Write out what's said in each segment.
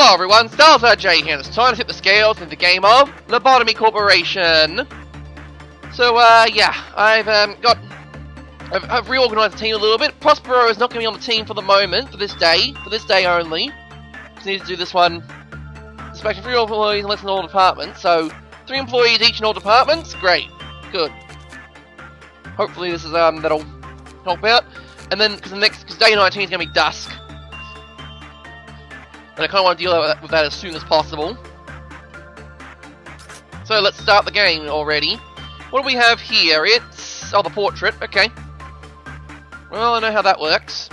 Hello everyone, StarZJ here, and it's time to tip the scales in the game of Lobotomy Corporation. So, yeah, I've reorganised the team a little bit. Prospero is not going to be on the team for the moment, for this day only. Just need to do this one. Dispatching 3 employees and less in all departments, so 3 employees each in all departments, great, good. Hopefully this is, that'll help out. And then, because day 19 is going to be dusk. And I kind of want to deal with that as soon as possible. So let's start the game already. What do we have here? It's... oh, the portrait. Okay. Well, I know how that works.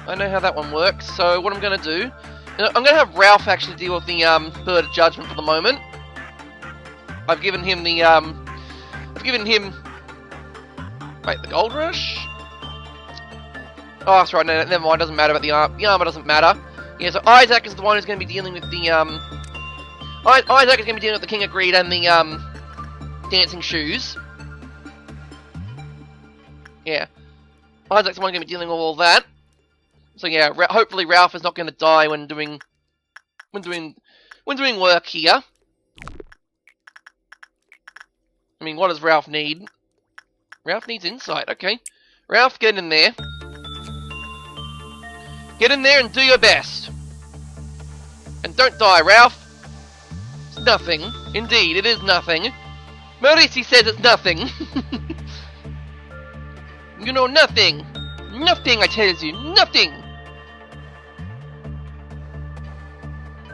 I know how that one works. So what I'm going to do... I'm going to have Ralph actually deal with the Bird of Judgment for the moment. I've given him the... Wait, the Gold Rush? Oh, that's right, no, never mind, doesn't matter about the arm. The armor doesn't matter. Yeah, so Isaac is the one who's going to be dealing with the, Isaac is going to be dealing with the King of Greed and the, Dancing Shoes. Yeah. Isaac's the one going to be dealing with all that. So yeah, hopefully Ralph is not going to die when doing work here. I mean, what does Ralph need? Ralph needs insight, okay. Ralph, get in there. Get in there and do your best. And don't die, Ralph. It's nothing. Indeed, it is nothing. Maurice says it's nothing. You know, nothing. Nothing, I tell you. Nothing.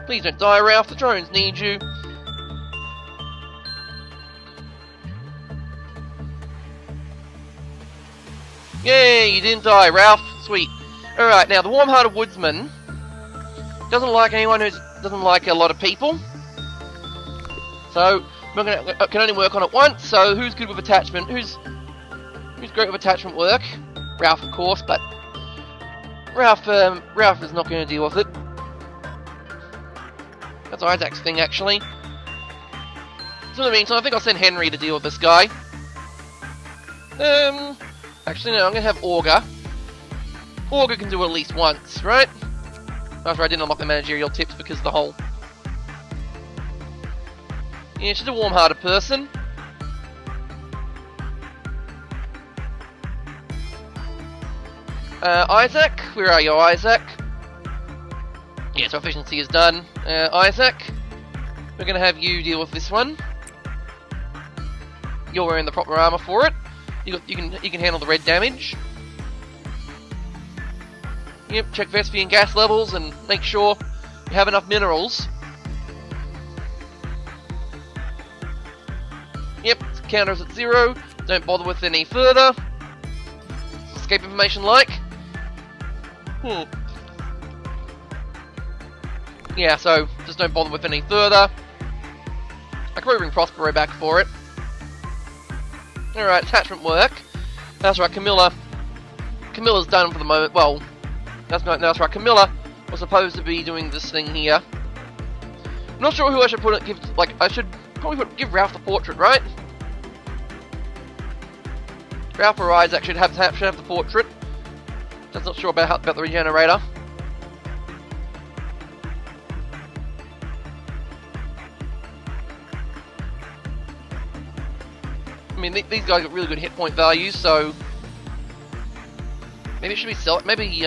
Please don't die, Ralph. The drones need you. Yay, you didn't die, Ralph. Sweet. Alright, now the warm-hearted woodsman doesn't like anyone who doesn't like a lot of people. So, can only work on it once, so who's good with attachment? Who's great with attachment work? Ralph, of course, but Ralph is not going to deal with it. That's Isaac's thing, actually. So in the meantime, I think I'll send Henry to deal with this guy. Actually no, I'm going to have Augur. Augur can do it at least once, right? After I didn't unlock the managerial tips because of the whole... yeah, she's a warm-hearted person. Isaac? Where are you, Isaac? Yeah, so efficiency is done. Isaac, we're going to have you deal with this one. You're wearing the proper armor for it. You can handle the red damage. Yep, check Vespian gas levels and make sure you have enough minerals. Yep, counter's at 0. Don't bother with any further. Escape information like. Yeah, so just don't bother with any further. I could probably bring Prospero back for it. Alright, attachment work. That's right, Camilla's done for the moment. Well, that's right, Camilla was supposed to be doing this thing here. I'm not sure who I should I should probably give Ralph the portrait, right? Ralph or Isaac should have the portrait. Just not sure about the regenerator. I mean, these guys got really good hit point values, so maybe it should be maybe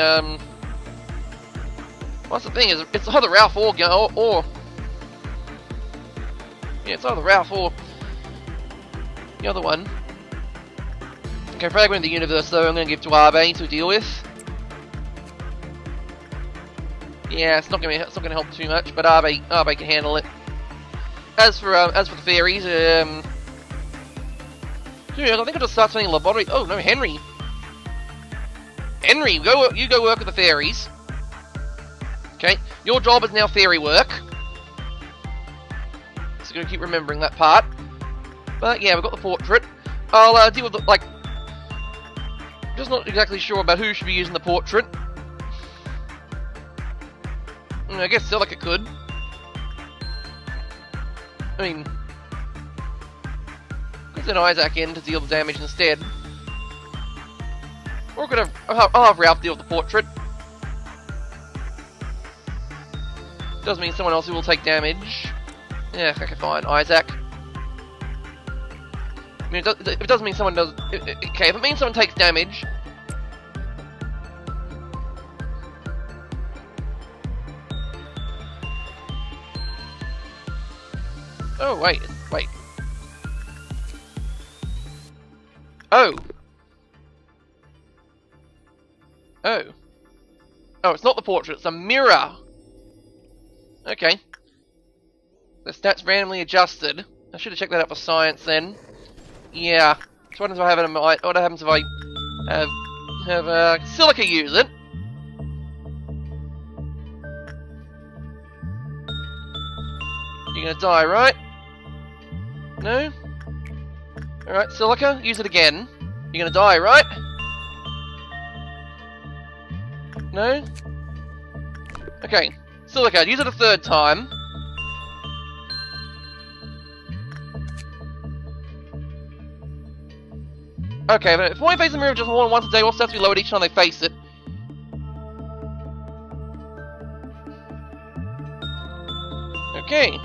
what's the thing is, it's either Ralph or yeah, it's either Ralph or the other one. Okay, Fragment of the Universe, though, I'm going to give to Abe to deal with. Yeah, it's not going to help too much, but Abe can handle it. As for the fairies, dude, I think I'll just start saying Lobotomy. Oh no, Henry. Henry, you go work with the fairies. Okay, your job is now fairy work. So gonna keep remembering that part. But yeah, we've got the portrait. I'll deal with the, just not exactly sure about who should be using the portrait. I guess Celica could. I mean, could send Isaac in to deal the damage instead. Or could I'll have Ralph deal with the portrait. Does mean someone else who will take damage. Yeah, okay, fine. Isaac. I mean, if it does mean someone does... Okay, if it means someone takes damage... Oh, wait. Oh! Oh, it's not the portrait, it's a mirror! Okay. The stats randomly adjusted. I should have checked that out for science then. Yeah. So what happens if I have Silica use it? You're gonna die, right? No? Alright, Silica, use it again. You're gonna die, right? No? Okay, Silica, use it a third time. Okay, but if one face the mirror just more than once a day, all stats will be lowered each time they face it. Okay,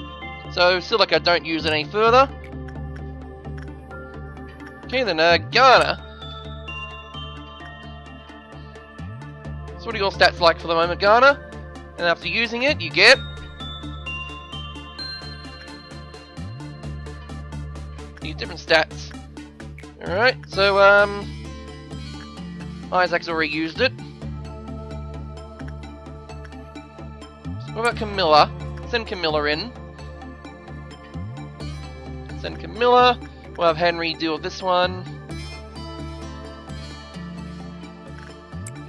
so Silica, don't use it any further. Okay, then Garner. So what are your stats like for the moment, Garner? And after using it, you get... these different stats. Alright, so, Isaac's already used it. So what about Camilla? Send Camilla in. Send Camilla. We'll have Henry deal with this one.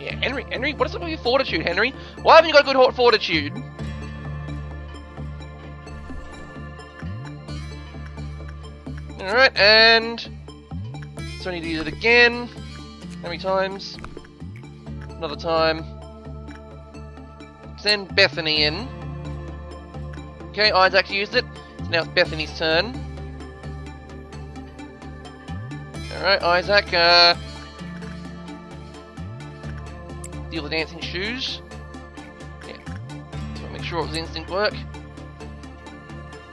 Yeah, Henry, what is up with your fortitude, Henry? Why haven't you got good fortitude? Alright, and... so I need to use it again. How many times? Another time. Send Bethany in. Okay, Isaac used it. So now it's Bethany's turn. Alright, Isaac, deal with dancing shoes. Yeah. So make sure it was instinct work.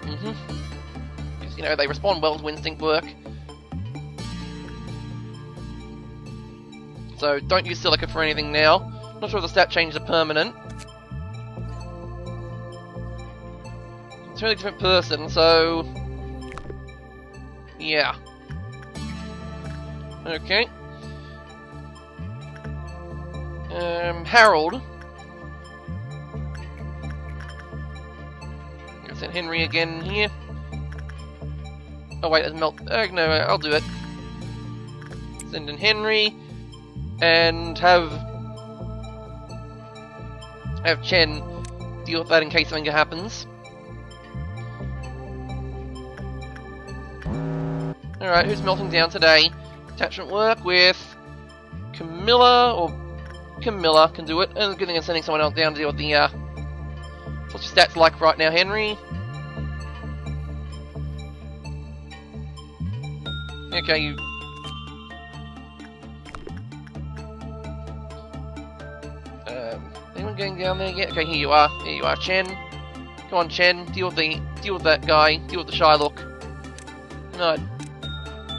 Because, you know, they respond well to instinct work. So don't use Silica for anything now. Not sure if the stat changes are permanent. It's a really different person, so... yeah. Okay. Harold. I'm gonna send Henry again here. Oh wait, there's Melt. No, I'll do it. Send in Henry. And have Chen deal with that in case something happens. Alright, who's melting down today? Attachment work with Camilla, or Camilla can do it. And the good thing is sending someone else down to deal with the, what's your stats like right now, Henry? Okay, you... anyone going down there yet? Okay, here you are. Here you are, Chen. Come on, Chen. Deal with that guy. Deal with the shy look. No.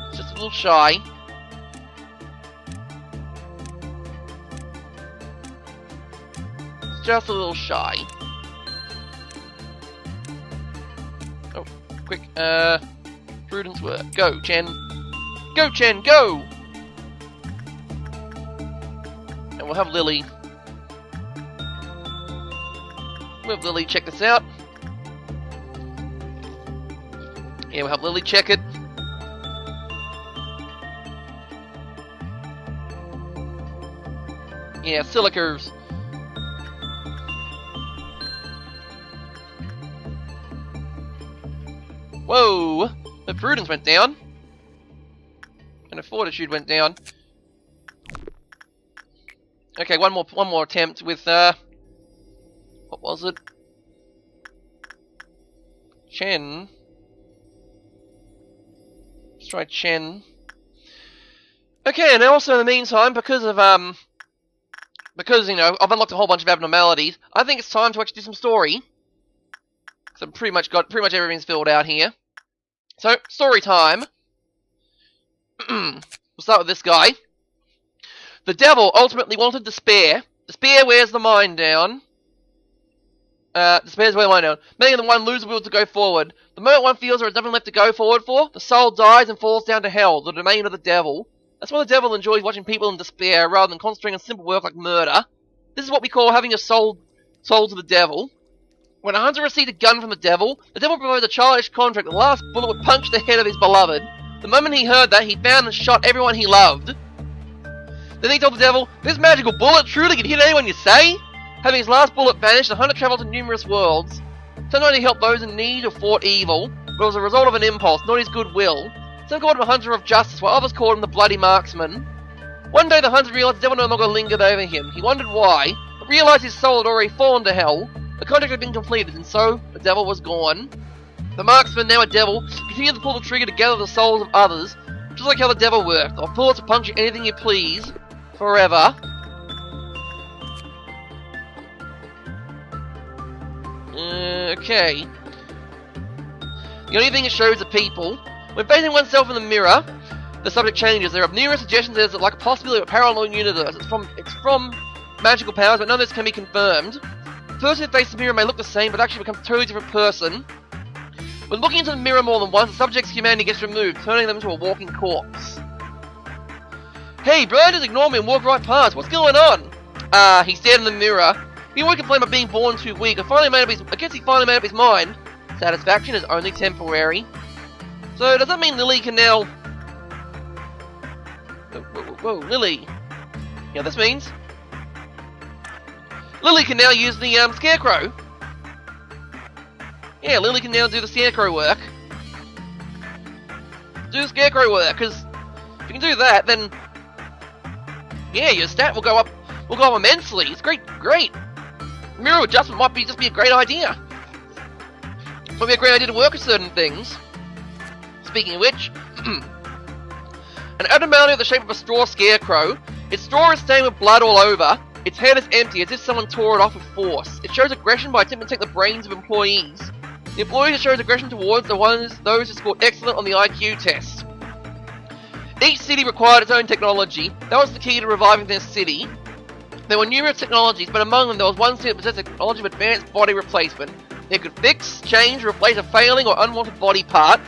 It's just a little shy. It's just a little shy. Oh, quick. Prudence work. Go, Chen. Go, Chen, go! And we'll have Lily. We'll have Lily check this out. Yeah, we'll have Lily check it. Yeah, Silica's. Whoa! The prudence went down. And the fortitude went down. Okay, one more attempt with what was it? Chen. Let's try Chen. Okay, and also in the meantime, because you know, I've unlocked a whole bunch of abnormalities, I think it's time to actually do some story. So pretty much everything's filled out here. So, story time. We'll start with this guy. The devil ultimately wanted despair. Despair wears the mind down. Despair's wear the mind down. Making the one lose the will to go forward. The moment one feels there is nothing left to go forward for, the soul dies and falls down to hell, the domain of the devil. That's why the devil enjoys watching people in despair rather than concentrating on simple work like murder. This is what we call having a soul to the devil. When a hunter received a gun from the devil proposed a childish contract that the last bullet would punch the head of his beloved. The moment he heard that, he found and shot everyone he loved. Then he told the devil, "This magical bullet truly can hit anyone you say?" Having his last bullet vanished, the hunter travelled to numerous worlds. Sometimes he helped those in need or fought evil, but it was a result of an impulse, not his goodwill. Some called him a hunter of justice, while others called him the bloody marksman. One day the hunter realised the devil no longer lingered over him. He wondered why, but realised his soul had already fallen to hell. The contract had been completed, and so the devil was gone. The marksman, now a devil, continued to pull the trigger to gather the souls of others, just like how the devil worked. I'll pull it to puncture anything you please, forever. Okay. The only thing it shows are people. When facing oneself in the mirror, the subject changes. There are numerous suggestions there's like a possibility of a parallel universe. It's from magical powers, but none of this can be confirmed. The person who faces the mirror may look the same, but actually becomes a totally different person. When looking into the mirror more than once, the subject's humanity gets removed, turning them into a walking corpse. Hey, bro, just ignore me and walk right past. What's going on? He stared in the mirror. He would complain about being born too weak. I guess he finally made up his mind. Satisfaction is only temporary. So, does that mean Lily can now... Whoa, Lily. You know what this means? Lily can now use the, scarecrow. Yeah, Lily can now do the scarecrow work. Do the scarecrow work, because if you can do that, then... Yeah, your stat will go up immensely. It's great. Mirror adjustment might just be a great idea. Might be a great idea to work with certain things. Speaking of which, an abnormality of the shape of a straw scarecrow. Its straw is stained with blood all over. Its head is empty, as if someone tore it off with force. It shows aggression by attempting to take the brains of employees. The employees it shows aggression towards are those who scored excellent on the IQ test. Each city required its own technology. That was the key to reviving their city. There were numerous technologies, but among them there was one city that possessed the technology of advanced body replacement. It could fix, change, replace a failing or unwanted body part.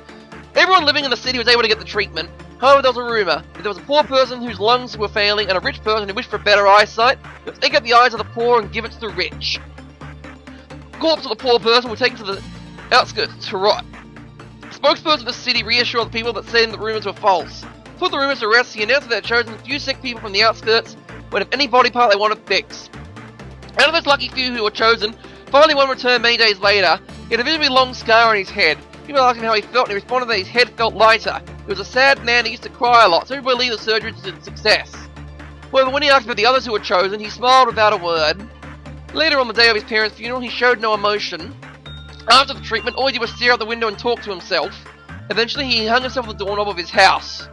Everyone living in the city was able to get the treatment. However, there was a rumour that there was a poor person whose lungs were failing and a rich person who wished for better eyesight. They would take out the eyes of the poor and give it to the rich. The corpse of the poor person was taken to the outskirts to rot. The spokesperson of the city reassured the people that said the rumours were false. Put the rumours to rest, he announced that they had chosen a few sick people from the outskirts would have any body part they wanted fixed. Out of those lucky few who were chosen, finally one returned many days later. He had a visibly long scar on his head. People asked him how he felt, and he responded that his head felt lighter. He was a sad man, he used to cry a lot, so everybody believed the surgery was a success. However, when he asked about the others who were chosen, he smiled without a word. Later on the day of his parents' funeral, he showed no emotion. After the treatment, all he did was stare out the window and talk to himself. Eventually, he hung himself on the doorknob of his house.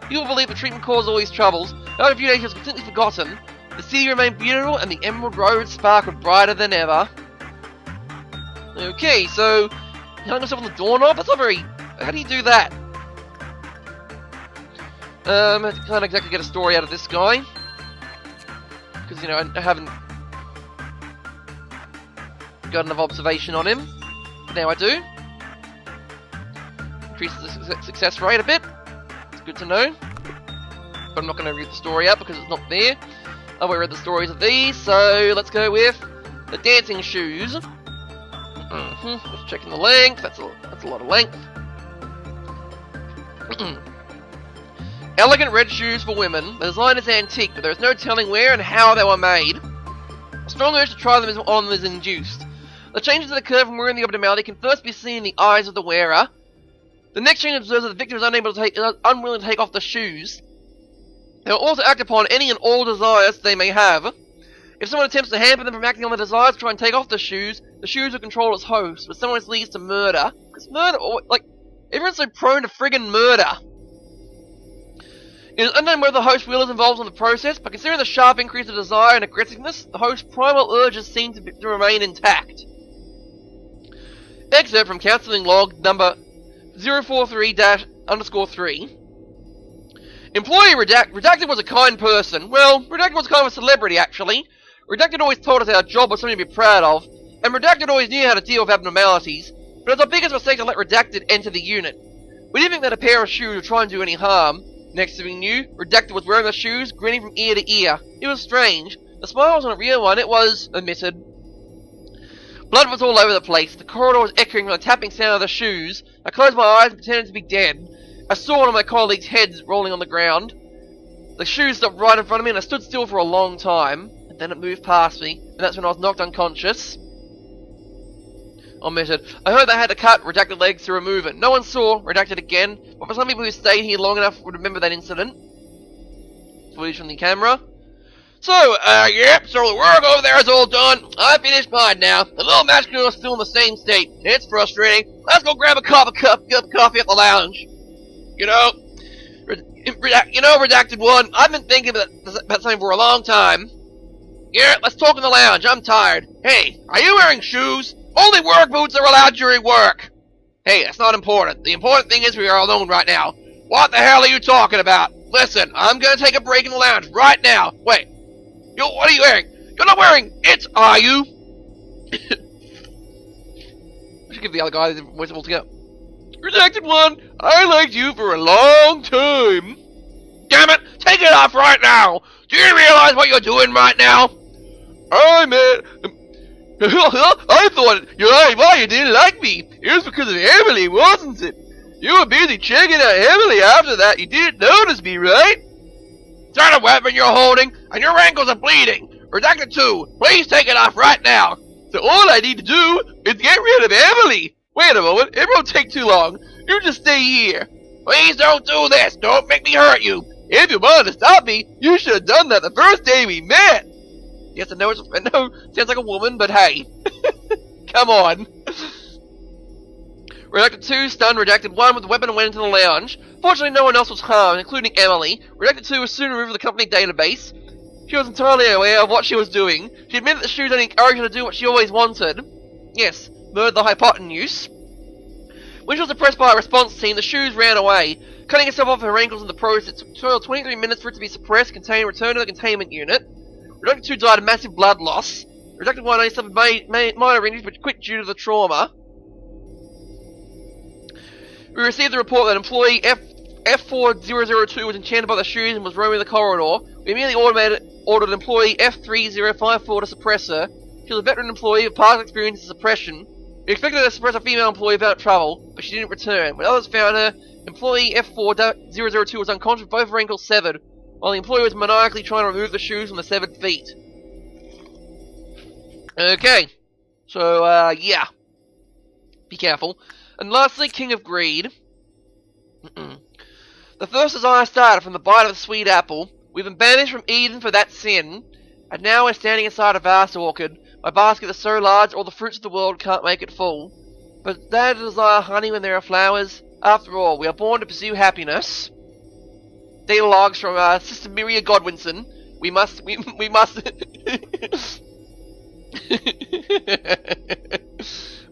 People believe the treatment caused all his troubles. After a few days, he was completely forgotten. The city remained beautiful, and the Emerald Road sparkled brighter than ever. Okay, so he hung himself on the doorknob? That's not very... How do you do that? I can't exactly get a story out of this guy. Because, you know, I haven't got enough observation on him. But now I do. Increases the success rate a bit. It's good to know. But I'm not going to read the story out because it's not there. I've already read the stories of these, so let's go with the dancing shoes. Just checking the length. That's a lot of length. Elegant red shoes for women. The design is antique, but there is no telling where and how they were made. A strong urge to try them on is induced. The changes that occur from wearing the abnormality can first be seen in the eyes of the wearer. The next change observes that the victim is unwilling to take off the shoes. They will also act upon any and all desires they may have. If someone attempts to hamper them from acting on their desires to try and take off the shoes will control its host, but sometimes leads to murder. Because murder, like, everyone's so prone to friggin' murder. It is unknown whether the host's will is involved in the process, but considering the sharp increase of desire and aggressiveness, the host's primal urges seem to remain intact. Excerpt from counselling log number 043-_3. Employee Redacted was a kind person. Well, Redacted was kind of a celebrity, actually. Redacted always told us our job was something to be proud of, and Redacted always knew how to deal with abnormalities, but it was our biggest mistake to let Redacted enter the unit. We didn't think that a pair of shoes would try and do any harm. Next thing we knew, Redacted was wearing the shoes, grinning from ear to ear. It was strange. The smile wasn't a real one, it was omitted. Blood was all over the place. The corridor was echoing from the tapping sound of the shoes. I closed my eyes and pretended to be dead. I saw one of my colleagues' heads rolling on the ground. The shoes stopped right in front of me and I stood still for a long time. And then it moved past me, and that's when I was knocked unconscious. Omitted. I heard they had to cut Redacted legs to remove it. No one saw Redacted again, but for some people who stayed here long enough would remember that incident. Footage from the camera. So, yep, so the work over there is all done. I finished mine now. The little match girl is still in the same state. It's frustrating. Let's go grab a cup of coffee at the lounge. You know, Redacted One, I've been thinking about something for a long time. Yeah, let's talk in the lounge. I'm tired. Hey, are you wearing shoes? Only work boots are allowed during work. Hey, that's not important. The important thing is we are alone right now. What the hell are you talking about? Listen, I'm gonna take a break in the lounge right now. Wait. What are you wearing? You're not wearing it, are you? I should give the other guy the voice altogether. Redacted One, I liked you for a long time. Damn it! Take it off right now! Do you realize what you're doing right now? I thought why you didn't like me. It was because of Emily, wasn't it? You were busy checking out Emily after that. You didn't notice me, right? Is that a weapon you're holding? And your ankles are bleeding. Redacted 2, please take it off right now. So all I need to do is get rid of Emily. Wait a moment, it won't take too long. You just stay here. Please don't do this. Don't make me hurt you. If you wanted to stop me, you should have done that the first day we met. Yes, I know, sounds like a woman, but hey. Come on. Redacted 2 stunned Redacted 1 with the weapon and went into the lounge. Fortunately, no one else was harmed, including Emily. Redacted 2 was soon removed from the company database. She was entirely aware of what she was doing. She admitted that the shoes only encouraged her to do what she always wanted. Yes, murder the hypotenuse. When she was oppressed by a response team, the shoes ran away, cutting herself off her ankles in the process. It took 23 minutes for it to be suppressed, contained, and returned to the containment unit. Redacted 2 died of massive blood loss. Redacted 1 only suffered minor injuries, but quit due to the trauma. We received the report that employee F4002 was enchanted by the shoes and was roaming the corridor. We immediately ordered employee F3054 to suppress her. She was a veteran employee with past experience in suppression. We expected her to suppress a female employee without trouble, but she didn't return. When others found her, employee F4002 was unconscious with both her ankles severed, while the employee was maniacally trying to remove the shoes from the severed feet. Okay. So, yeah. Be careful. And lastly, King of Greed. The first desire started from the bite of the sweet apple. We've been banished from Eden for that sin, and now we're standing inside a vast orchard. My basket is so large, all the fruits of the world can't make it full. But dare to desire honey when there are flowers? After all, we are born to pursue happiness. Data logs from Sister Miria Godwinson. We must.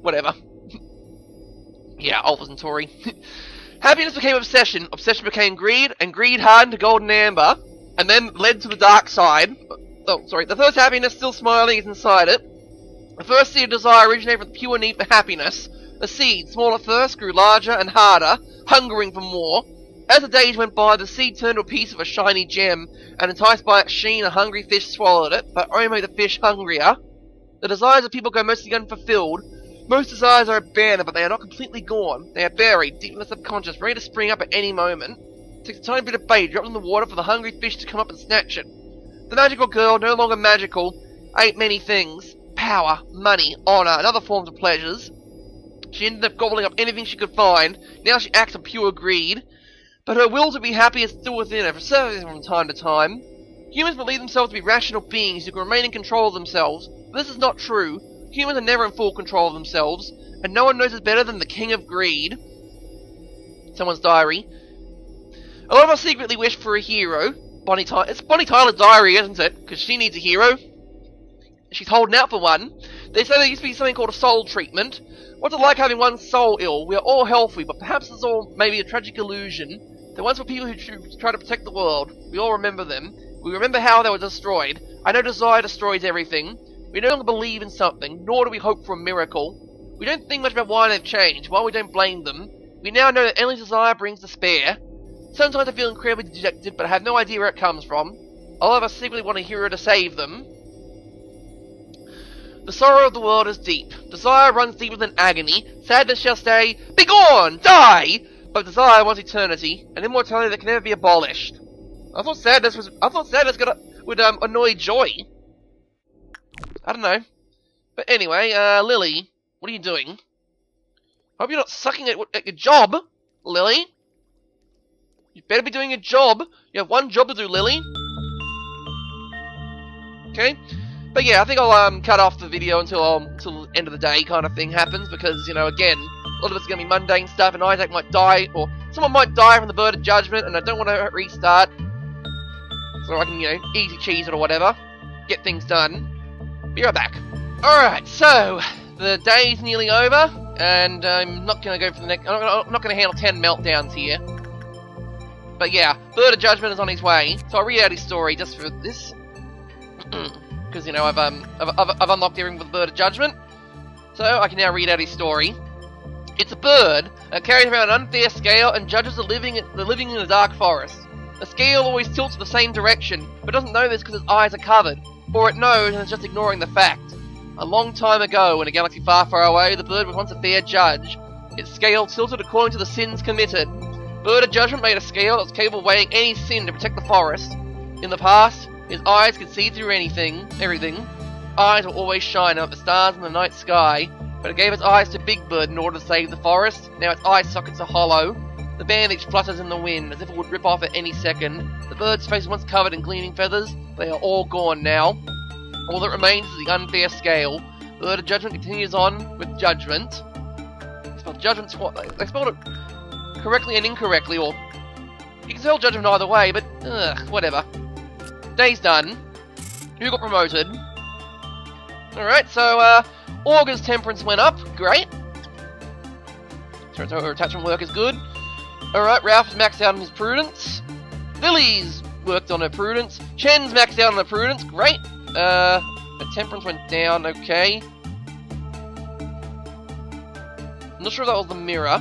Whatever. Yeah, Alphas and Tori. Happiness became obsession, obsession became greed, and greed hardened to golden amber, and then led to the dark side. Oh, sorry, the first happiness, still smiling, is inside it. The first seed of desire originated from the pure need for happiness. The seed, small at first, grew larger and harder, hungering for more. As the days went by, the seed turned to a piece of a shiny gem, and enticed by its sheen, a hungry fish swallowed it, but only made the fish hungrier. The desires of people go mostly unfulfilled. Most desires are abandoned, but they are not completely gone. They are buried, deep in the subconscious, ready to spring up at any moment. It takes a tiny bit of bait dropped in the water for the hungry fish to come up and snatch it. The magical girl, no longer magical, ate many things. Power, money, honor, and other forms of pleasures. She ended up gobbling up anything she could find. Now she acts on pure greed. But her will to be happy is still within her, surfacing from time to time. Humans believe themselves to be rational beings who can remain in control of themselves. But this is not true. Humans are never in full control of themselves, and no one knows it better than the King of Greed. Someone's diary. A lot of us secretly wish for a hero. It's Bonnie Tyler's diary, isn't it? Because she needs a hero. she's holding out for one. They say there used to be something called a soul treatment. What's it like having one soul ill? We are all healthy, but perhaps it's all maybe a tragic illusion. There once were people who tried to protect the world. We all remember them. We remember how they were destroyed. I know desire destroys everything. We no longer believe in something, nor do we hope for a miracle. We don't think much about why they've changed, why we don't blame them. We now know that endless desire brings despair. Sometimes I feel incredibly dejected, but I have no idea where it comes from. All of us secretly want a hero to save them. The sorrow of the world is deep. Desire runs deeper than agony. Sadness shall stay. Begone! Die! But desire wants eternity, an immortality that can never be abolished. I thought sadness would annoy joy. I don't know. But anyway, Lily, what are you doing? Hope you're not sucking at your job, Lily. You better be doing your job. You have one job to do, Lily. Okay? But yeah, I think I'll cut off the video until the end of the day kind of thing happens, because, you know, again, a lot of it's going to be mundane stuff, and Isaac might die, or someone might die from the Bird of Judgment, and I don't want to restart. So I can, you know, easy cheese it or whatever. Get things done. Be right back. Alright, so, the day's nearly over, and I'm not going to go for the next... I'm not going to handle 10 meltdowns here. But yeah, Bird of Judgment is on his way, so I'll read out his story just for this. Because, you know, I've unlocked everything with the Bird of Judgment, so I can now read out his story. It's a bird that carries around an unfair scale and judges the living in a dark forest. The scale always tilts the same direction, but doesn't know this because its eyes are covered. Or it knows and is just ignoring the fact. A long time ago, in a galaxy far, far away, the bird was once a fair judge. Its scale tilted according to the sins committed. Bird of Judgment made a scale that was capable of weighing any sin to protect the forest. In the past, his eyes could see through everything. Eyes will always shine like the stars in the night sky, but it gave its eyes to Big Bird in order to save the forest. Now its eye sockets are hollow. The bandage flutters in the wind, as if it would rip off at any second. The bird's face was once covered in gleaming feathers. They are all gone now. All that remains is the unfair scale. The Bird of Judgment continues on with judgment. They spelled judgment they spelled it correctly and incorrectly, or you can spell judgment either way, but whatever. Day's done. Who got promoted? Alright, so Augur's temperance went up. Great. So her attachment work is good. Alright, Ralph's maxed out on his prudence. Lily's worked on her prudence. Chen's maxed out on her prudence. Great. Her temperance went down. Okay. I'm not sure if that was the mirror.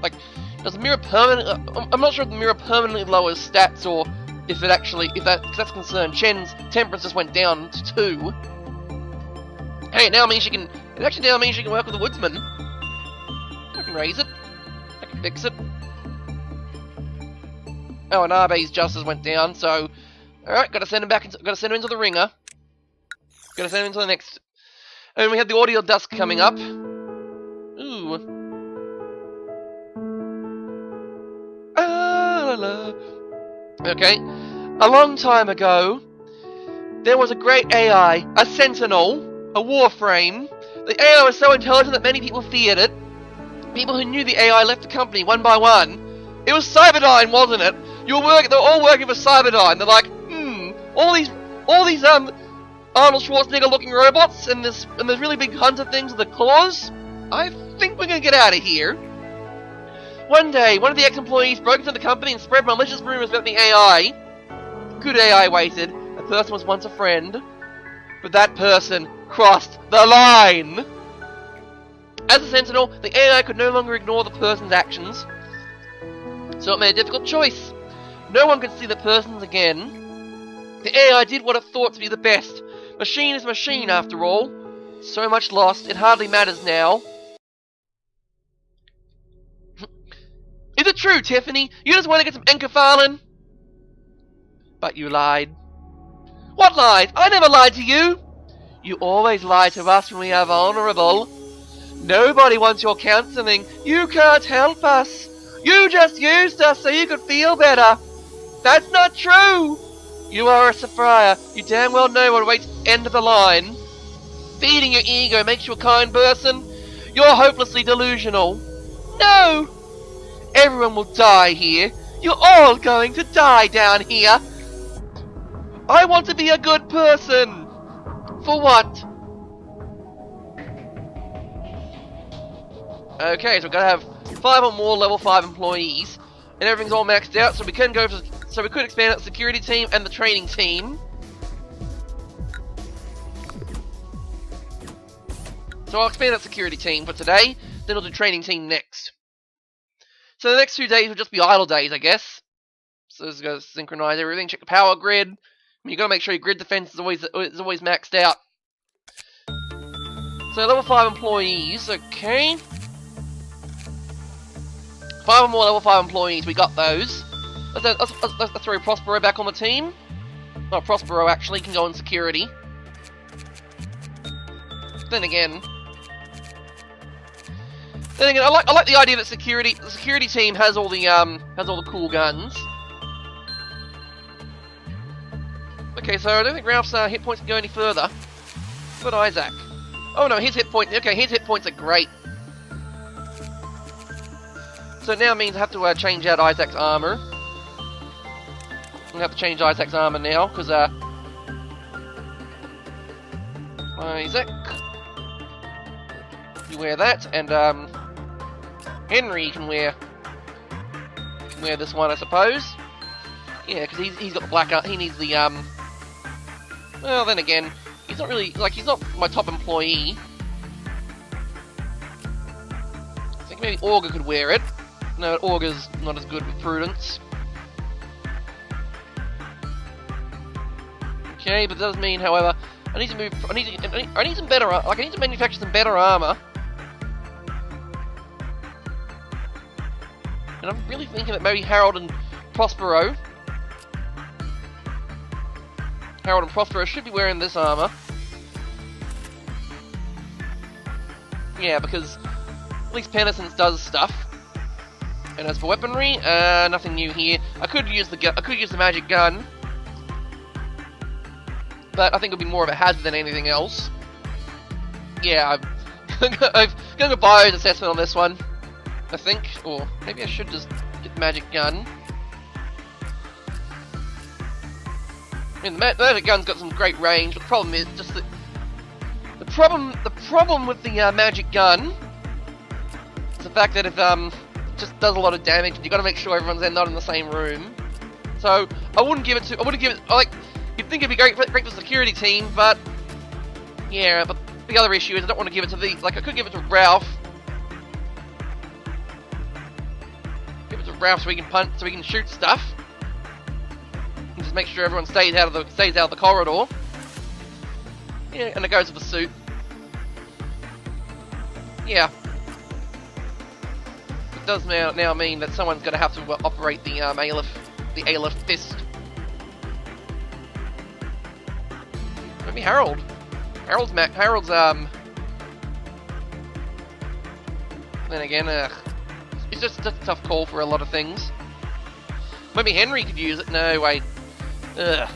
Like, does the mirror permanently... I'm not sure if the mirror permanently lowers stats, or if it actually... Because that's concerned. Chen's temperance just went down to 2. Hey, it now means she can... It actually now means she can work with the woodsman. I can raise it. I can fix it. Oh, and Arbe's justice went down, so... Alright, gotta send him back... Gotta send him into the ringer. Gotta send him into the next... And we have the audio dusk coming up. Ooh. Okay. A long time ago, there was a great AI, a sentinel, a warframe. The AI was so intelligent that many people feared it. People who knew the AI left the company one by one. It was Cyberdyne, wasn't it? They were all working for Cyberdyne. They're like, all these Arnold Schwarzenegger looking robots and there's really big hunter things with the claws. I think we're gonna get out of here. One day, one of the ex-employees broke into the company and spread malicious rumors about the AI. Good AI waited. The person was once a friend. But that person crossed the line! As a sentinel, the AI could no longer ignore the person's actions. So it made a difficult choice. No one could see the persons again. The AI did what it thought to be the best. Machine is machine, after all. So much lost, it hardly matters now. Is it true, Tiffany? You just want to get some enkephalin? But you lied. What lies? I never lied to you! You always lie to us when we are vulnerable. Nobody wants your counselling. You can't help us. You just used us so you could feel better. That's not true! You are a Sapphire. You damn well know what awaits at the end of the line. Feeding your ego makes you a kind person. You're hopelessly delusional. No! Everyone will die here. You're all going to die down here. I want to be a good person! For what? Okay, so we're gonna have 5 or more level 5 employees, and everything's all maxed out, so we can go for, so we could expand out the security team and the training team. So I'll expand that security team for today, then I'll do training team next. So the next 2 days will just be idle days, I guess. So this is going to synchronize everything, check the power grid. I mean, you got to make sure your grid defense is always maxed out. So level 5 employees, okay. 5 or more level 5 employees, we got those. Let's throw Prospero back on the team. Oh, Prospero actually can go in security. Then again, I like the idea that the security team has all the cool guns. Okay, so I don't think Ralph's hit points can go any further. But Isaac. Oh no, his hit points. Okay, his hit points are great. So it now means I have to change out Isaac's armor. I have to change Isaac's armor now because Isaac, you wear that, and Henry can wear this one, I suppose. Yeah, because he's got the black. He needs the Well, then again, he's not really he's not my top employee. I think maybe Augur could wear it. No, Augur's not as good with Prudence. Okay, but it does mean, however, I need to move. I need some better. I need to manufacture some better armor. And I'm really thinking that maybe Harold and Prospero should be wearing this armor. Yeah, because at least Penitence does stuff. And as for weaponry, nothing new here. I could use the magic gun, but I think it'll be more of a hazard than anything else. Yeah, I've going to bio's assessment on this one, I think, or maybe I should just get the magic gun. I mean, the magic gun's got some great range. But the problem is just that the problem with the magic gun is the fact that it just does a lot of damage, and you got to make sure everyone's not in the same room. So I wouldn't give it. Like, you'd think it'd be great for the security team, but yeah. But the other issue is I don't want to give it to the. Like, I could give it to Ralph. Give it to Ralph so he can punt, so he can shoot stuff. And just make sure everyone stays out of the corridor. Yeah, and it goes with the suit. Yeah. It does now mean that someone's going to have to operate the Aleph fist. Maybe Harold. Harold's then again, it's just a tough call for a lot of things. Maybe Henry could use it. No, wait. Ugh.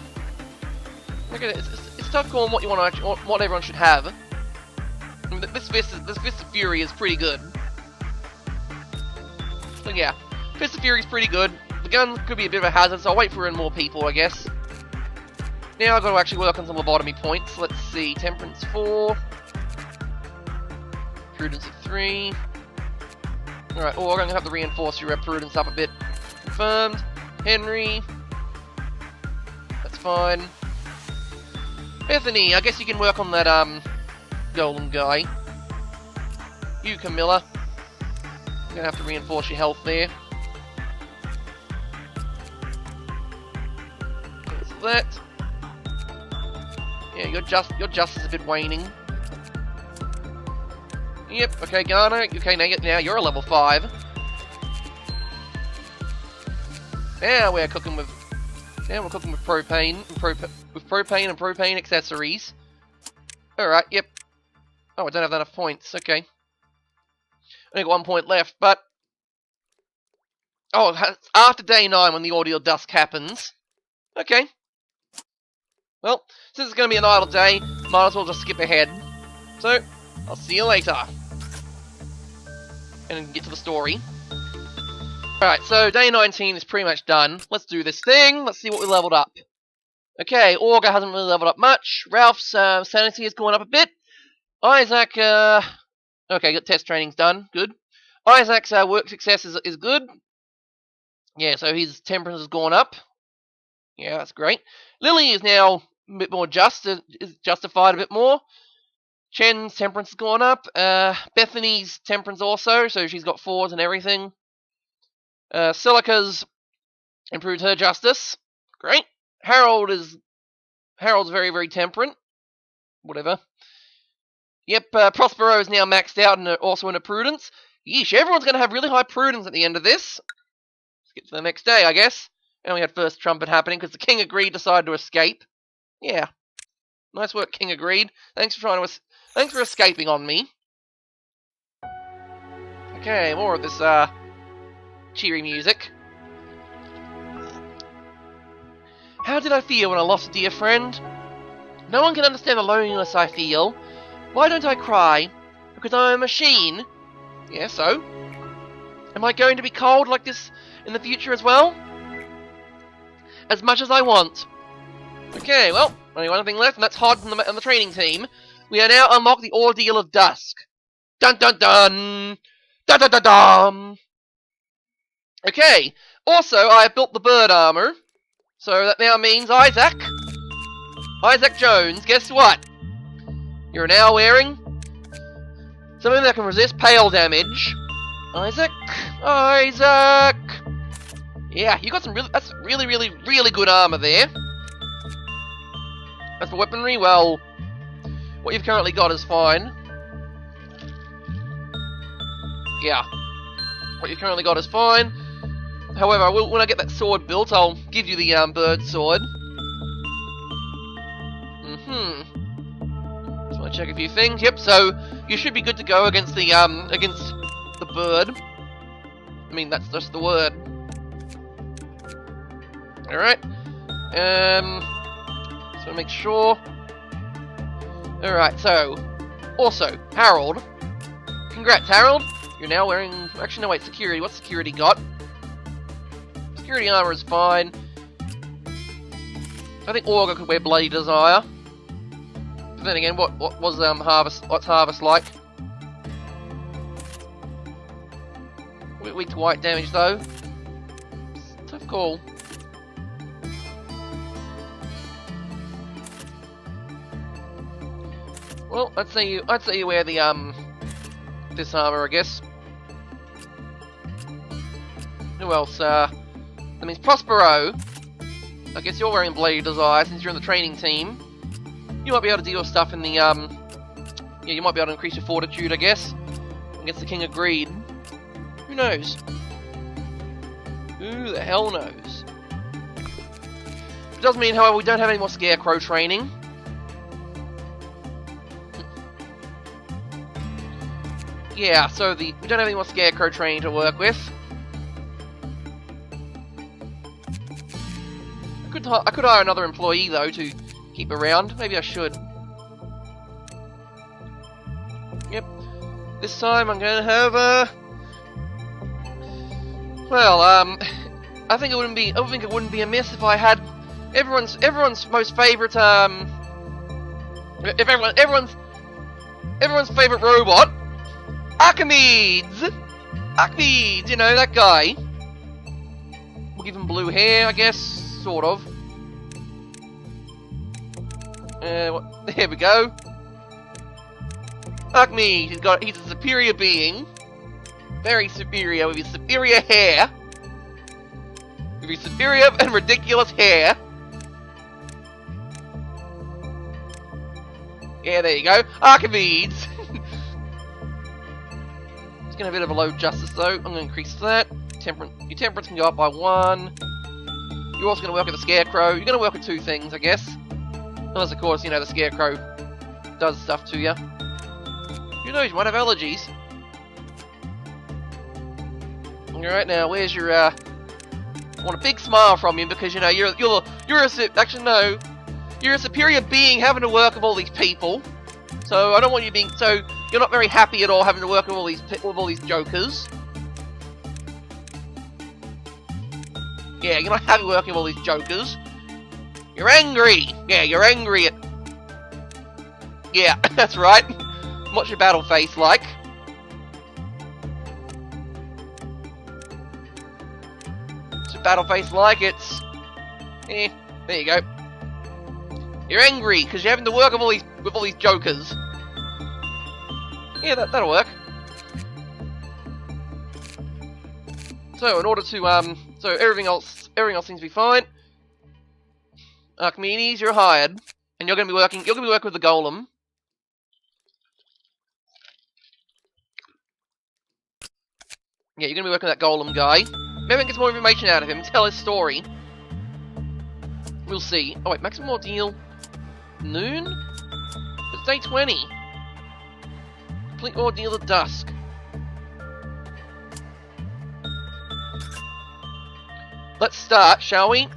It's a tough call on what you what everyone should have. I mean, this fist of Fury is pretty good. So yeah, Fist of Fury is pretty good. The gun could be a bit of a hazard, so I'll wait for more people, I guess. Now I've got to actually work on some lobotomy points. Let's see, Temperance 4, Prudence of 3. Alright, I'm going to have to reinforce your Prudence up a bit. Confirmed. Henry. That's fine. Bethany, I guess you can work on that golem guy. You, Camilla. I'm going to have to reinforce your health there. Cancel that. Yeah, your justice is a bit waning. Yep, okay, Garner. Okay, now you're a level 5. Now we're cooking with propane and propane accessories. Alright, yep. Oh, I don't have enough points. Okay. Only got 1 point left, but oh, after day 9 when the ordeal dusk happens. Okay. Well, since it's going to be an idle day, might as well just skip ahead. So, I'll see you later. And get to the story. Alright, so day 19 is pretty much done. Let's do this thing. Let's see what we leveled up. Okay, Augur hasn't really leveled up much. Ralph's sanity has gone up a bit. Isaac, okay, got test training's done. Good. Isaac's work success is good. Yeah, so his temperance has gone up. Yeah, that's great. Lily is now a bit more is justified a bit more. Chen's temperance has gone up. Bethany's temperance also, so she's got 4s and everything. Silica's improved her justice. Great. Harold's very, very temperate. Whatever. Yep, Prospero is now maxed out and also in a prudence. Yeesh, everyone's going to have really high prudence at the end of this. Let's get to the next day, I guess. And we had first trumpet happening because the King of Greed decided to escape. Yeah. Nice work, King of Greed. Thanks for escaping on me. Okay, more of this cheery music. How did I feel when I lost a dear friend? No one can understand the loneliness I feel. Why don't I cry? Because I'm a machine. Yeah, so? Am I going to be cold like this in the future as well? As much as I want. Okay, well, only one thing left, and that's Hod and the training team. We are now unlocked the Ordeal of Dusk. Dun dun dun! Dun dun dun dun! Okay, also, I have built the bird armor. So that now means Isaac Jones, guess what? You're now wearing something that can resist pale damage. Isaac! Yeah, you got that's really good armor there. As for weaponry, well, what you've currently got is fine. Yeah, what you've currently got is fine. However, when I get that sword built, I'll give you the bird sword. Just want to check a few things. Yep, so you should be good to go against the bird. I mean, that's just the word. All right. Just want to make sure. All right. So, also Harold. Congrats, Harold. You're now wearing. Actually, no wait. Security. What's security got? Security armor is fine. I think Augur could wear Bloody Desire. But then again, what's Harvest like? Weak to white damage though. Tough call. Well, I'd say you wear the this armor, I guess. Who else? That means Prospero. I guess you're wearing Bloody Desire since you're in the training team. You might be able to deal with stuff in the yeah, you might be able to increase your fortitude, I guess, against the King of Greed. Who knows? Who the hell knows? It does mean, however, we don't have any more Scarecrow training. Yeah, so we don't have any more Scarecrow training to work with. I could hire another employee though to keep around. Maybe I should. Yep. This time I'm going to have well, I think it wouldn't be amiss if I had everyone's most favorite everyone's favorite robot, Archimedes, you know, that guy. We'll give him blue hair, I guess, sort of. There we go. Archimedes, he's a superior being. Very superior, with his superior hair. With his superior and ridiculous hair. Yeah, there you go. Archimedes! It's gonna have a bit of a low justice though. I'm gonna increase that. Your temperance can go up by 1. You're also gonna work with the Scarecrow. You're gonna work with 2 things, I guess. Unless, of course, you know, the Scarecrow does stuff to you. Who knows, you might have allergies. Alright, now, where's your, I want a big smile from you, because, you know, you're a superior being having to work with all these people. So, I don't want you being, so, you're not very happy at all having to work with all these jokers. Yeah, you're not happy working with all these jokers. You're angry! Yeah, you're angry at... Yeah, that's right. What's your battle face like? What's your battle face like? It's... there you go. You're angry because you're having to work with all these jokers. Yeah, that'll work. So in order to so everything else seems to be fine. Archimedes, you're hired, and you're gonna be working with the golem. Yeah, you're gonna be working with that golem guy. Maybe I can get some more information out of him, tell his story. We'll see. Oh wait, maximum ordeal noon? It's day 20. Complete ordeal at dusk. Let's start, shall we?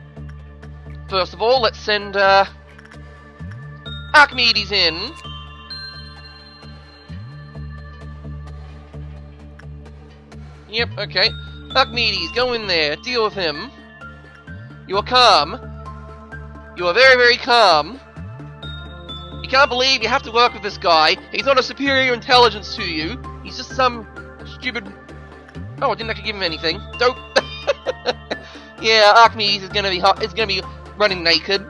First of all, let's send Archimedes in. Yep, okay. Archimedes, go in there, deal with him. You are calm. You are very, very calm. You can't believe you have to work with this guy. He's not a superior intelligence to you. He's just some stupid... Oh, I didn't actually give him anything. Dope. Yeah, Archimedes is gonna be running naked,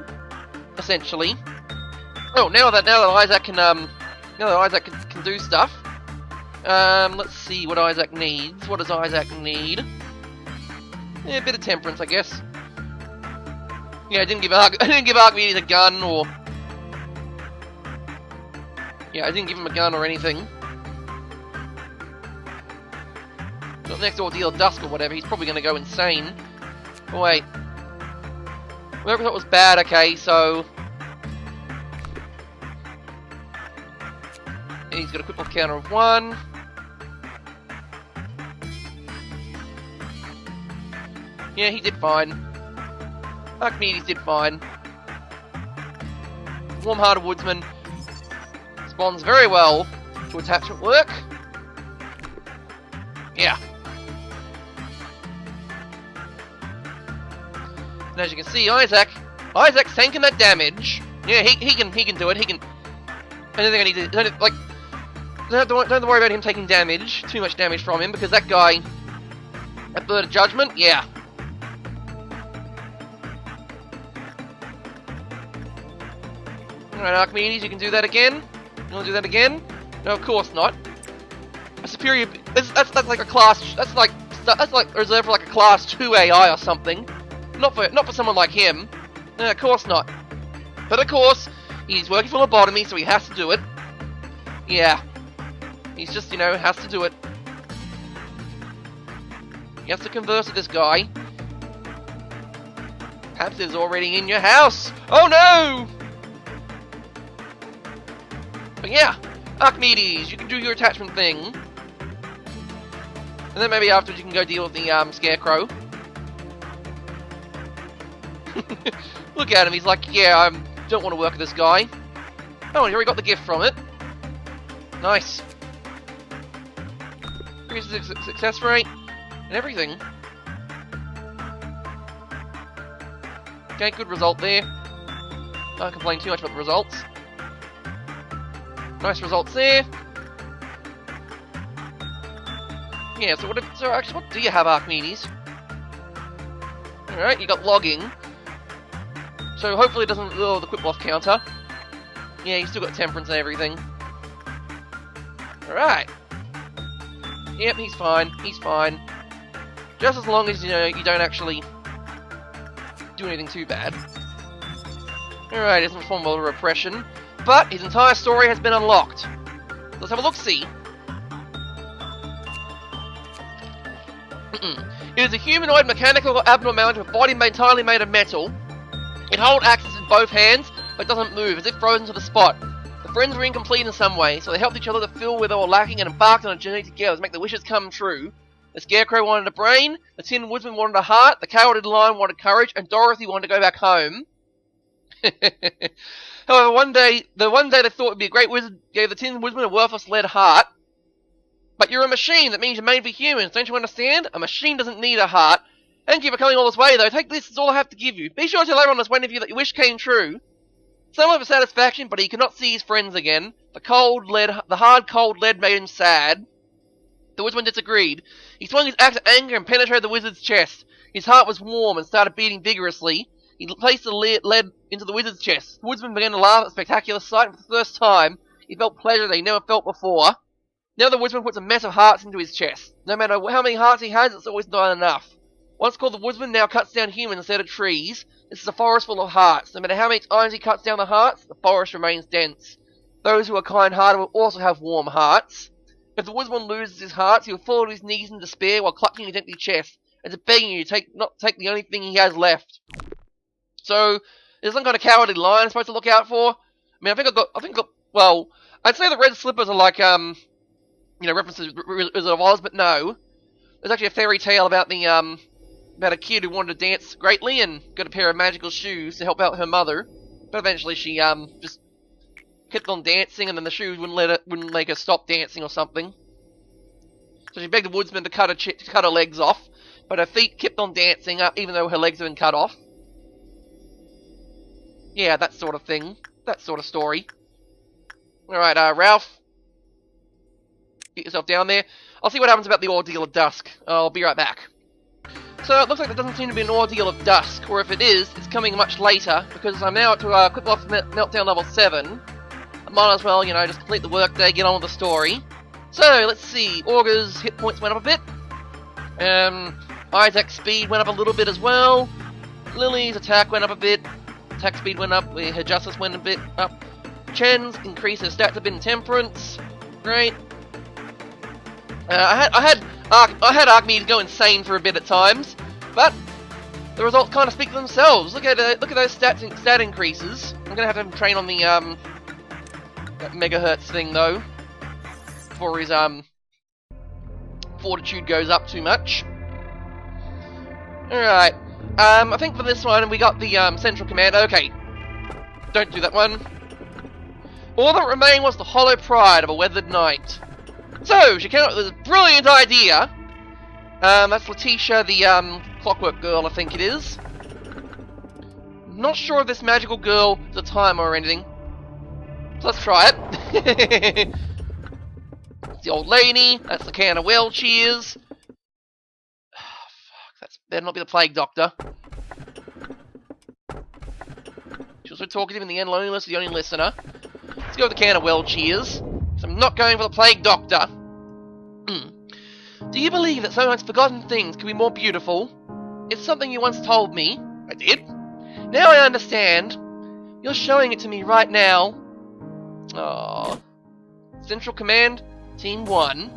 essentially. Oh, now that Isaac can do stuff. Let's see what Isaac needs. What does Isaac need? Yeah, a bit of temperance, I guess. Yeah, I didn't give Archimedes a gun or... Yeah, I didn't give him a gun or anything. So next ordeal of dusk or whatever, he's probably gonna go insane. Oh, wait. Whoever thought was bad, okay, so... He's got a quick counter of 1. Yeah, he did fine. Archimedes did fine. Warm-hearted woodsman responds very well to attachment work. Yeah. And as you can see, Isaac's tanking that damage. Yeah, he can do it. He can. I don't think I need to. Don't have to worry about him taking damage, too much damage from him, because that guy, that Bird of Judgment, yeah. Alright, Archimedes, you can do that again. You want to do that again? No, of course not. A superior. That's like a class. That's like reserved for like a class 2 AI or something. Not for someone like him. No, of course not. But of course, he's working for Lobotomy, so he has to do it. Yeah. He's just, has to do it. He has to converse with this guy. Perhaps he's already in your house. Oh no! But yeah, Archimedes, you can do your attachment thing. And then maybe afterwards you can go deal with the Scarecrow. Look at him, he's like, yeah, I don't want to work with this guy. Oh, and he already got the gift from it. Nice. Increases the success rate and everything. Okay, good result there. Don't complain too much about the results. Nice results there. Yeah, so what do you have, Archimedes? Alright, you got logging. So hopefully it doesn't lower the quick loss counter. Yeah, you still got temperance and everything. Alright. Yep, he's fine. He's fine. Just as long as, you don't actually do anything too bad. Alright, he doesn't respond well to repression. But his entire story has been unlocked. Let's have a look-see. It is a humanoid mechanical abnormality with a body entirely made of metal. It holds axes in both hands, but doesn't move, as if frozen to the spot. The friends were incomplete in some way, so they helped each other to fill where they were lacking and embarked on a journey together to make their wishes come true. The Scarecrow wanted a brain, the Tin Woodsman wanted a heart, the Cowardly Lion wanted courage, and Dorothy wanted to go back home. However, one day they thought it would be a great wizard gave the Tin Woodsman a worthless lead heart. But you're a machine, that means you're made for humans, don't you understand? A machine doesn't need a heart. Thank you for coming all this way, though. Take this, it's all I have to give you. Be sure to tell everyone on this one of you that your wish came true. Somewhat of satisfaction, but he could not see his friends again. The hard cold lead made him sad. The woodsman disagreed. He swung his axe of anger and penetrated the wizard's chest. His heart was warm and started beating vigorously. He placed the lead into the wizard's chest. The woodsman began to laugh at the spectacular sight, and for the first time, he felt pleasure that he never felt before. Now the woodsman puts a mess of hearts into his chest. No matter how many hearts he has, it's always not enough. Once called the woodsman, now cuts down humans instead of trees. This is a forest full of hearts. No matter how many times he cuts down the hearts, the forest remains dense. Those who are kind-hearted will also have warm hearts. If the woodsman loses his hearts, he will fall to his knees in despair while clutching his empty chest, as if begging you to not take the only thing he has left. So, there's some kind of cowardly lion I'm supposed to look out for. I mean, well, I'd say the red slippers are like, references to Wizard of Oz, but no. There's actually a fairy tale about about a kid who wanted to dance greatly and got a pair of magical shoes to help out her mother. But eventually she, just kept on dancing, and then the shoes wouldn't make her stop dancing or something. So she begged the woodsman to cut her legs off, but her feet kept on dancing even though her legs had been cut off. Yeah, that sort of thing. That sort of story. Alright, Ralph. Get yourself down there. I'll see what happens about the ordeal of dusk. I'll be right back. So it looks like there doesn't seem to be an ordeal of dusk, or if it is, it's coming much later, because I'm now to Quick Loss Meltdown level 7. I might as well, just complete the workday, get on with the story. So, let's see. Augur's hit points went up a bit. Isaac's speed went up a little bit as well. Lily's attack went up a bit. Attack speed went up. Her justice went a bit up. Chen's increased her stats a bit in temperance. Great. I had Archimedes go insane for a bit at times, but the results kind of speak for themselves. Look at those stat increases. I'm gonna have him train on the that megahertz thing though, before his fortitude goes up too much. Alright, I think for this one we got the central command. Okay, don't do that one. All that remained was the hollow pride of a weathered night. So, she came up with this brilliant idea. That's Letitia, the clockwork girl, I think it is. Not sure if this magical girl is a timer or anything. So let's try it. That's the old lady. That's the can of well cheers. Oh, fuck, that better not be the plague doctor. She was so talkative in the end, loneliness the only listener. Let's go with the can of well cheers. So I'm not going for the plague doctor. Do you believe that sometimes forgotten things can be more beautiful? It's something you once told me. I did. Now I understand. You're showing it to me right now. Aww. Central Command, Team 1.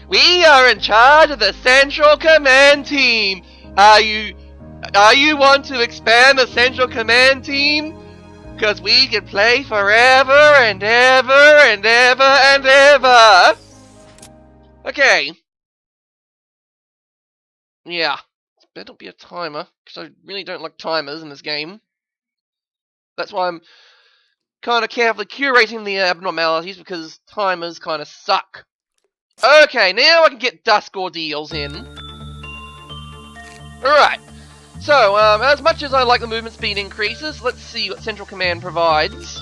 We are in charge of the Central Command Team. Are you want to expand the Central Command Team? Because we can play forever and ever and ever and ever. Okay. Yeah. Better not be a timer, because I really don't like timers in this game. That's why I'm kind of carefully curating the abnormalities, because timers kind of suck. Okay, now I can get dusk ordeals in. Alright. So, as much as I like the movement speed increases, let's see what Central Command provides.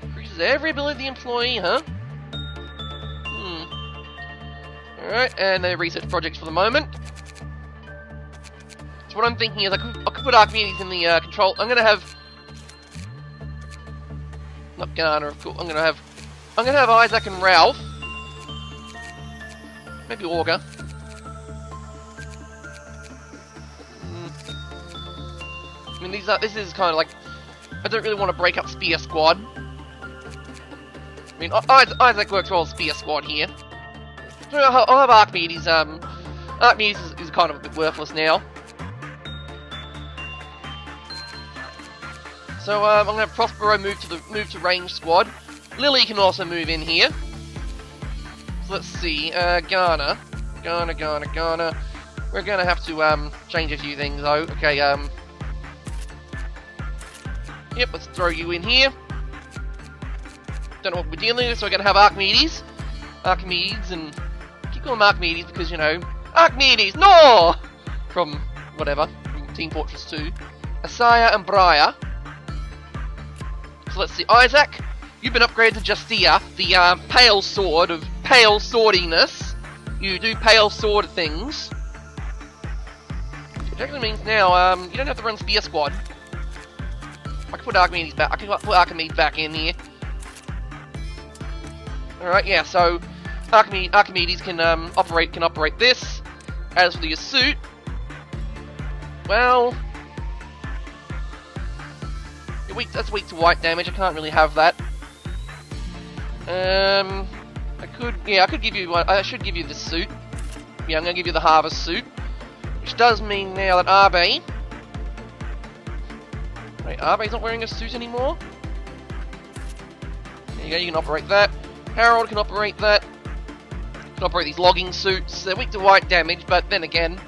Increases every ability of the employee, huh? Alright, and no research projects for the moment. So what I'm thinking is I could put Archimedes in the control. I'm gonna have... Not Garner, of course. I'm gonna have Isaac and Ralph. Maybe Augur. I mean, this is kind of like... I don't really want to break up Spear Squad. I mean, Isaac works well as Spear Squad here. So I'll have Archimedes. Archimedes is kind of a bit worthless now. So I'm gonna have Prospero move to range squad. Lily can also move in here. So let's see, Garner. We're gonna have to change a few things though. Okay, yep, let's throw you in here. Don't know what we're dealing with, so we're gonna have Archimedes and call him Archimedes because, you know, Archimedes, no! From whatever, from Team Fortress 2. Asaya and Briar. So let's see, Isaac, you've been upgraded to Justia, the pale sword of pale swordiness. You do pale sword things. Which actually means now, you don't have to run Spear Squad. I can put Archimedes back. I can put Archimedes back in here. Alright, yeah, so Archimedes can operate this. As for your suit, well, that's weak to white damage. I can't really have that. I could give you one. I should give you this suit. Yeah, I'm gonna give you the Harvest suit, which does mean now that Arbe. Wait, Arbe's not wearing a suit anymore. There you go. You can operate that. Harold can operate that. Can operate these logging suits. They're weak to white damage, but then again,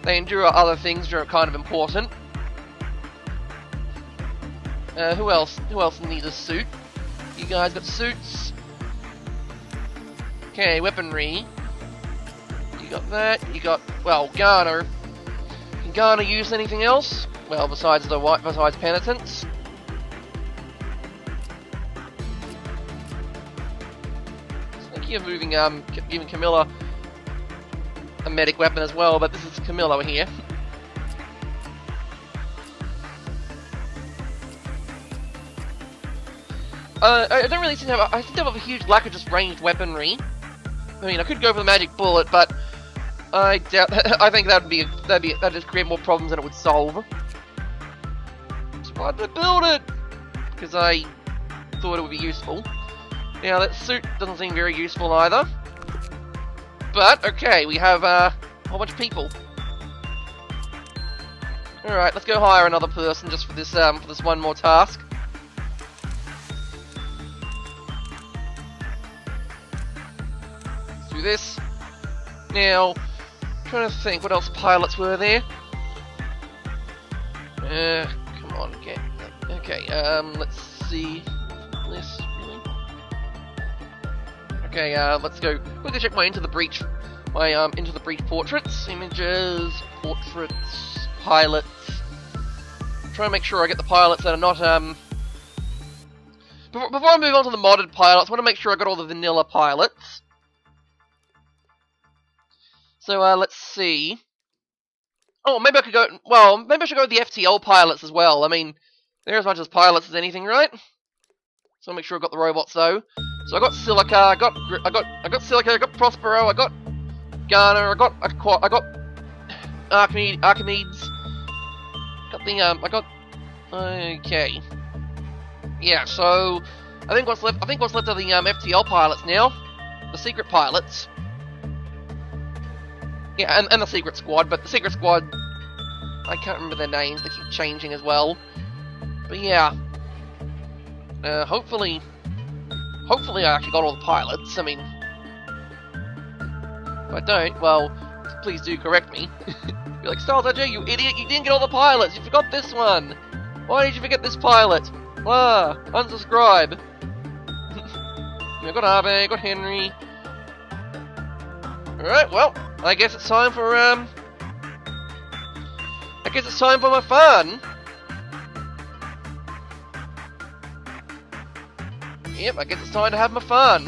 they endure other things which are kind of important. Who else? Who else needs a suit? You guys got suits. Okay, weaponry. You got that. You got, well, Garner. Can Garner use anything else? Well, besides penitence. You're moving, giving Camilla a medic weapon as well, but this is Camilla here. I don't really seem to have. I seem to have a huge lack of just ranged weaponry. I mean, I could go for the magic bullet, but I doubt. I think that'd just create more problems than it would solve. So why did I build it? Because I thought it would be useful. Now, that suit doesn't seem very useful either. But, okay, we have a whole bunch of people. Alright, let's go hire another person just for this one more task. Let's do this. Now, I'm trying to think, what else pilots were there? Come on, okay. Okay, let's see. This. Okay, let's go. Quickly check my Into the Breach portraits, images, portraits, pilots. Try and make sure I get the pilots that are not Before I move on to the modded pilots, I want to make sure I got all the vanilla pilots. So let's see. Oh, maybe I could go. Well, maybe I should go with the FTL pilots as well. I mean, they're as much as pilots as anything, right? So I'll make sure I got the robots though. So I got Silica, I got Silica, I got Prospero, I got Garner, I got Archimedes. Okay. Yeah, so I think what's left are the FTL pilots now. The secret pilots. Yeah, and the secret squad, but the secret squad, I can't remember their names, they keep changing as well. But yeah. Hopefully I actually got all the pilots. I mean, if I don't, well, please do correct me. Be like, StyleSRJ, you idiot, you didn't get all the pilots, you forgot this one. Why did you forget this pilot? Ah, unsubscribe. I got Arbe, I got Henry. Alright, well, I guess it's time for, my fun. Yep, I guess it's time to have my fun.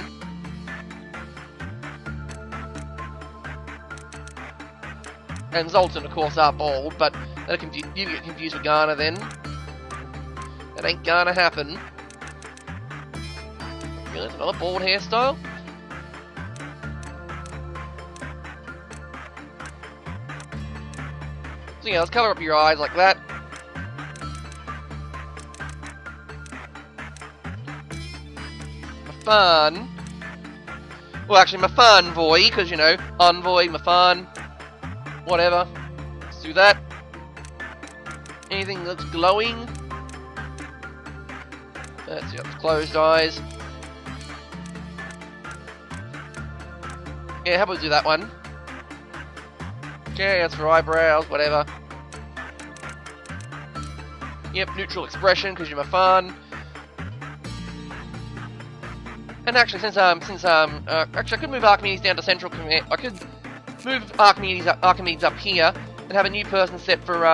And Zoltan, of course, are bald, but you get confused with Garner then. That ain't gonna happen. Really, it's another bald hairstyle? So yeah, let's cover up your eyes like that. Fun. Well, actually, my fun voy, because, you know, envoy, my fun. Whatever. Let's do that. Anything that's glowing. Let's see, that's closed eyes. Yeah, how about we do that one? Okay, that's for eyebrows, whatever. Yep, neutral expression, because you're my fun. And actually, actually, I could move Archimedes down to Central Command. I could move Archimedes up here and have a new person set for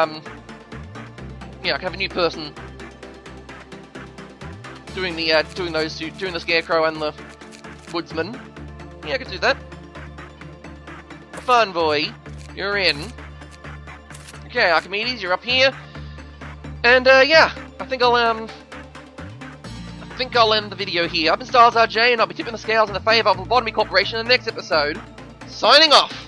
yeah, I could have a new person doing the doing the Scarecrow and the Woodsman. Yeah, I could do that. Fun boy, you're in. Okay, Archimedes, you're up here. And yeah, I think I'll end the video here. I've been Stars RJ, and I'll be tipping the scales in the favour of Lobotomy Corporation in the next episode. Signing off!